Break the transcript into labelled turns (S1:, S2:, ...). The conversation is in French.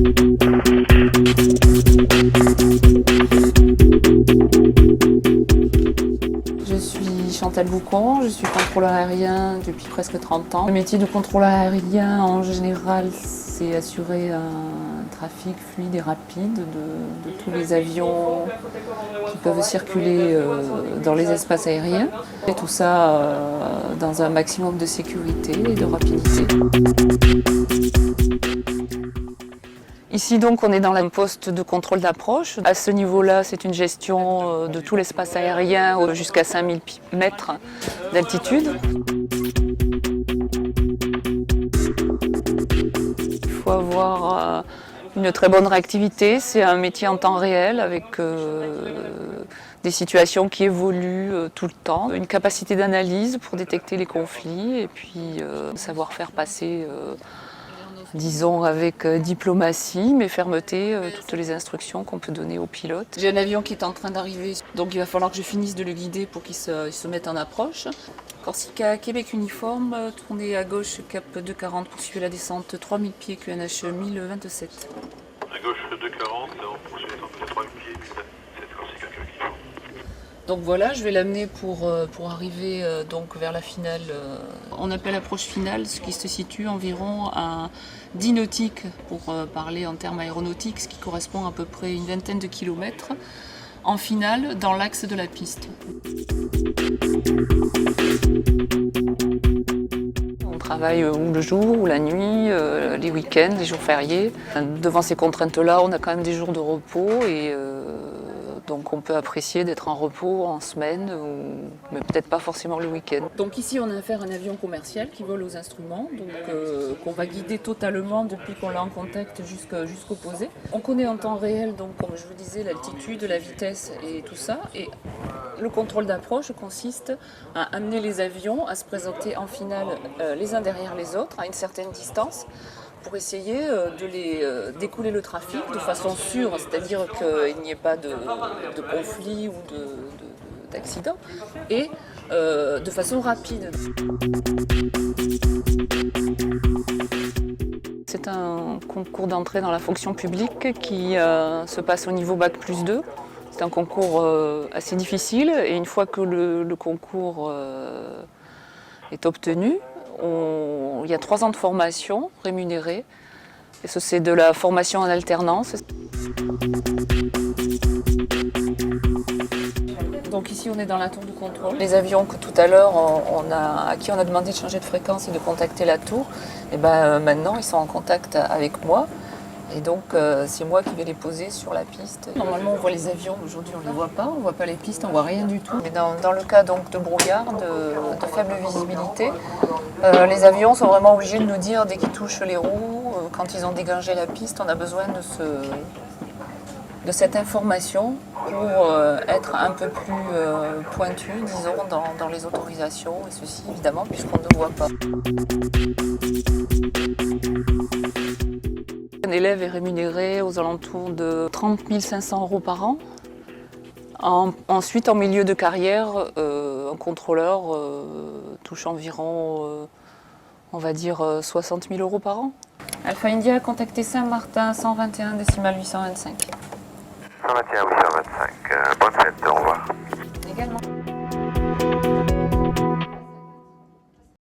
S1: Je suis Chantal Boucon, je suis contrôleur aérien depuis presque 30 ans. Le métier de contrôleur aérien en général, c'est assurer un trafic fluide et rapide de tous les avions qui peuvent circuler dans les espaces aériens. Et tout ça dans un maximum de sécurité et de rapidité. Ici donc on est dans un poste de contrôle d'approche. À ce niveau-là, c'est une gestion de tout l'espace aérien jusqu'à 5000 mètres d'altitude. Il faut avoir une très bonne réactivité. C'est un métier en temps réel avec des situations qui évoluent tout le temps. Une capacité d'analyse pour détecter les conflits et puis savoir faire passer disons avec diplomatie mais fermeté toutes les instructions qu'on peut donner aux pilotes. J'ai un avion qui est en train d'arriver, donc il va falloir que je finisse de le guider pour qu'il se mette en approche. Corsica, Québec uniforme, tournez à gauche, cap 240, poursuivez la descente 3000 pieds, QNH 1027.
S2: À gauche 240, on poursuit la descente 3000 pieds, QNH Corsica, Québec uniforme.
S1: Donc voilà, je vais l'amener pour arriver donc vers la finale. On appelle approche finale, ce qui se situe environ à 10 nautiques pour parler en termes aéronautiques, ce qui correspond à peu près une vingtaine de kilomètres en finale dans l'axe de la piste. On travaille ou le jour ou la nuit, les week-ends, les jours fériés. Devant ces contraintes-là, on a quand même des jours de repos et donc on peut apprécier d'être en repos en semaine, mais peut-être pas forcément le week-end. Donc ici on a affaire à un avion commercial qui vole aux instruments, donc qu'on va guider totalement depuis qu'on l'a en contact jusqu'au posé. On connaît en temps réel, donc comme je vous disais, l'altitude, la vitesse et tout ça. Et le contrôle d'approche consiste à amener les avions à se présenter en finale les uns derrière les autres à une certaine distance, pour essayer d'écouler le trafic de façon sûre, c'est-à-dire qu'il n'y ait pas de conflit ou d'accident, et de façon rapide. C'est un concours d'entrée dans la fonction publique qui se passe au niveau Bac+2. C'est un concours assez difficile et une fois que le concours est obtenu, il y a 3 ans de formation rémunérée. Et ça, c'est de la formation en alternance. Donc ici, on est dans la tour de contrôle. Les avions que tout à l'heure, à qui on a demandé de changer de fréquence et de contacter la tour, et maintenant, ils sont en contact avec moi. Et donc, c'est moi qui vais les poser sur la piste. Normalement, on voit les avions. Aujourd'hui, on ne les voit pas. On ne voit pas les pistes, on ne voit rien du tout. Mais dans le cas donc, de brouillard, de faible visibilité, les avions sont vraiment obligés de nous dire dès qu'ils touchent les roues, quand ils ont dégagé la piste, on a besoin de cette information pour être un peu plus pointu, disons, dans les autorisations. Et ceci, évidemment, puisqu'on ne voit pas. Un élève est rémunéré aux alentours de 30 500 € par an. Ensuite, en milieu de carrière, un contrôleur touche environ, on va dire, 60 000 € par an. Alpha India a contacté Saint-Martin 121 décimal 825.
S2: 121 825, bonne fête, au revoir.
S1: Également.